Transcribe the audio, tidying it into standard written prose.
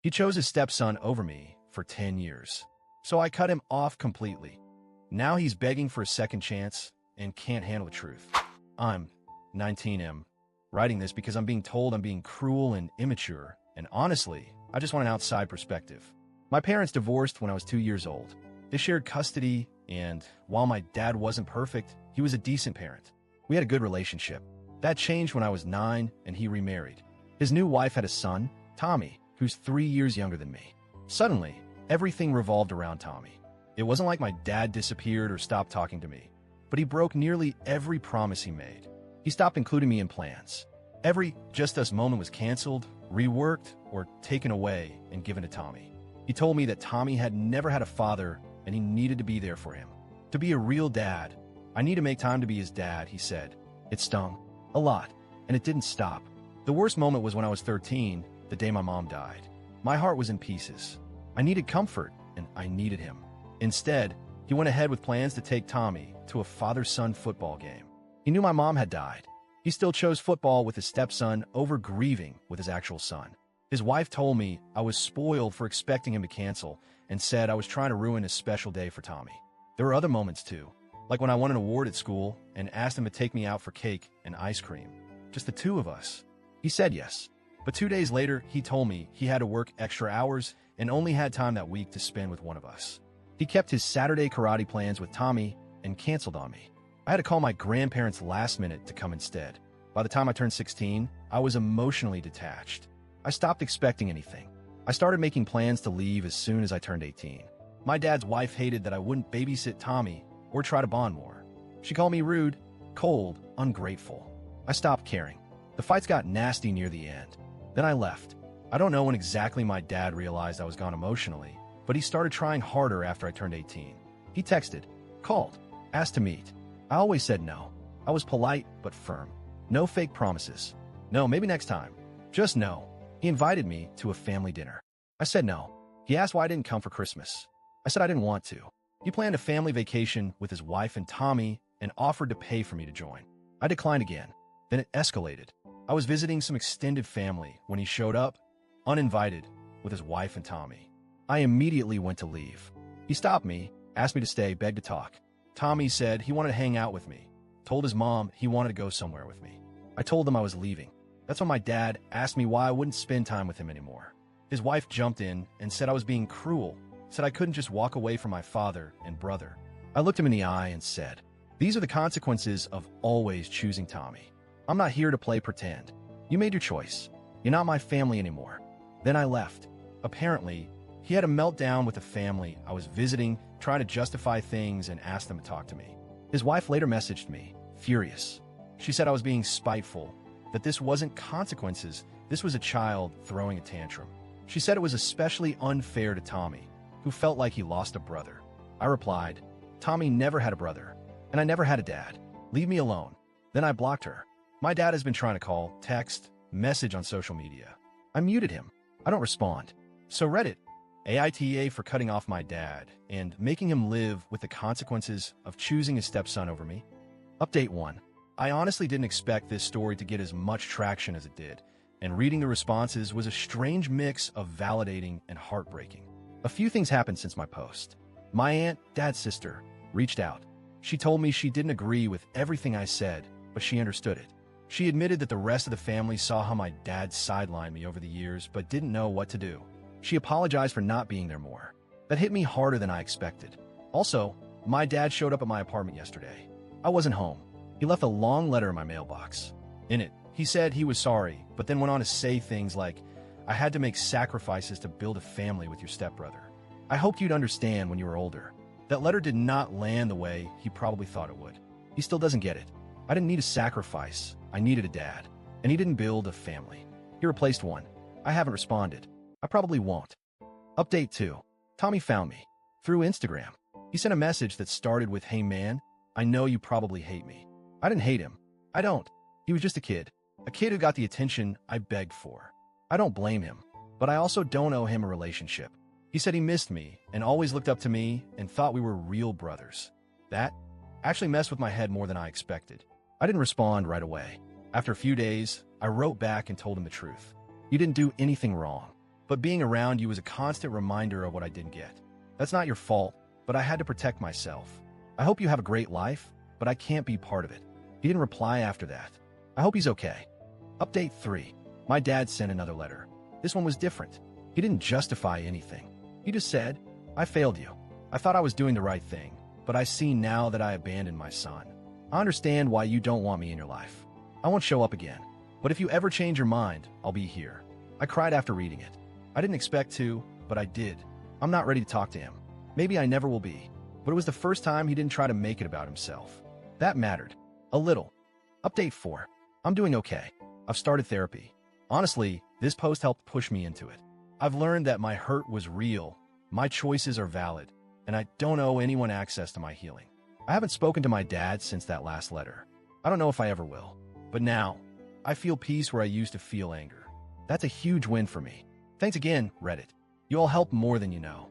He chose his stepson over me for 10 years. So I cut him off completely. Now he's begging for a second chance and can't handle the truth. I'm 19M, writing this because I'm being told I'm being cruel and immature, and honestly, I just want an outside perspective. My parents divorced when I was 2 years old. They shared custody, and while my dad wasn't perfect, he was a decent parent. We had a good relationship. That changed when I was 9 and he remarried. His new wife had a son, Tommy, who's 3 years younger than me. Suddenly, everything revolved around Tommy. It wasn't like my dad disappeared or stopped talking to me, but he broke nearly every promise he made. He stopped including me in plans. Every Just Us moment was canceled, reworked, or taken away and given to Tommy. He told me that Tommy had never had a father and he needed to be there for him. To be a real dad, I need to make time to be his dad, he said. It stung. A lot. And it didn't stop. The worst moment was when I was 13, the day my mom died. My heart was in pieces. I needed comfort, and I needed him. Instead, he went ahead with plans to take Tommy to a father-son football game. He knew my mom had died. He still chose football with his stepson over grieving with his actual son. His wife told me I was spoiled for expecting him to cancel and said I was trying to ruin his special day for Tommy. There were other moments too, like when I won an award at school and asked him to take me out for cake and ice cream. Just the two of us. He said yes. But 2 days later, he told me he had to work extra hours and only had time that week to spend with one of us. He kept his Saturday karate plans with Tommy and canceled on me. I had to call my grandparents last minute to come instead. By the time I turned 16, I was emotionally detached. I stopped expecting anything. I started making plans to leave as soon as I turned 18. My dad's wife hated that I wouldn't babysit Tommy or try to bond more. She called me rude, cold, ungrateful. I stopped caring. The fights got nasty near the end. Then I left. I don't know when exactly my dad realized I was gone emotionally, but he started trying harder after I turned 18. He texted, called, asked to meet. I always said no. I was polite but firm. No fake promises. No, maybe next time. Just no. He invited me to a family dinner. I said no. He asked why I didn't come for Christmas. I said I didn't want to. He planned a family vacation with his wife and Tommy and offered to pay for me to join. I declined again. Then it escalated. I was visiting some extended family when he showed up, uninvited, with his wife and Tommy. I immediately went to leave. He stopped me, asked me to stay, begged to talk. Tommy said he wanted to hang out with me, told his mom he wanted to go somewhere with me. I told him I was leaving. That's when my dad asked me why I wouldn't spend time with him anymore. His wife jumped in and said I was being cruel, said I couldn't just walk away from my father and brother. I looked him in the eye and said, these are the consequences of always choosing Tommy. I'm not here to play pretend. You made your choice. You're not my family anymore. Then I left. Apparently, he had a meltdown with the family I was visiting, trying to justify things and ask them to talk to me. His wife later messaged me, furious. She said I was being spiteful, that this wasn't consequences, this was a child throwing a tantrum. She said it was especially unfair to Tommy, who felt like he lost a brother. I replied, Tommy never had a brother, and I never had a dad. Leave me alone. Then I blocked her. My dad has been trying to call, text, message on social media. I muted him. I don't respond. So Reddit, AITA for cutting off my dad and making him live with the consequences of choosing his stepson over me. Update 1. I honestly didn't expect this story to get as much traction as it did, and reading the responses was a strange mix of validating and heartbreaking. A few things happened since my post. My aunt, dad's sister, reached out. She told me she didn't agree with everything I said, but she understood it. She admitted that the rest of the family saw how my dad sidelined me over the years but didn't know what to do. She apologized for not being there more. That hit me harder than I expected. Also, my dad showed up at my apartment yesterday. I wasn't home. He left a long letter in my mailbox. In it, he said he was sorry, but then went on to say things like, I had to make sacrifices to build a family with your stepbrother. I hoped you'd understand when you were older. That letter did not land the way he probably thought it would. He still doesn't get it. I didn't need a sacrifice. I needed a dad. And he didn't build a family. He replaced one. I haven't responded. I probably won't. Update 2. Tommy found me. Through Instagram. He sent a message that started with, hey man, I know you probably hate me. I didn't hate him. I don't. He was just a kid. A kid who got the attention I begged for. I don't blame him. But I also don't owe him a relationship. He said he missed me and always looked up to me and thought we were real brothers. That actually messed with my head more than I expected. I didn't respond right away. After a few days, I wrote back and told him the truth. You didn't do anything wrong. but being around you was a constant reminder of what I didn't get. That's not your fault, but I had to protect myself. I hope you have a great life, but I can't be part of it. He didn't reply after that. I hope he's okay. Update 3. My dad sent another letter. This one was different. He didn't justify anything. He just said, I failed you. I thought I was doing the right thing, but I see now that I abandoned my son. I understand why you don't want me in your life. I won't show up again, but if you ever change your mind, I'll be here. I cried after reading it. I didn't expect to, but I did. I'm not ready to talk to him. Maybe I never will be, but it was the first time he didn't try to make it about himself. That mattered. A little. Update 4. I'm doing okay. I've started therapy. Honestly, this post helped push me into it. I've learned that my hurt was real, my choices are valid, and I don't owe anyone access to my healing. I haven't spoken to my dad since that last letter. I don't know if I ever will. But now, I feel peace where I used to feel anger. That's a huge win for me. Thanks again, Reddit. You all help more than you know.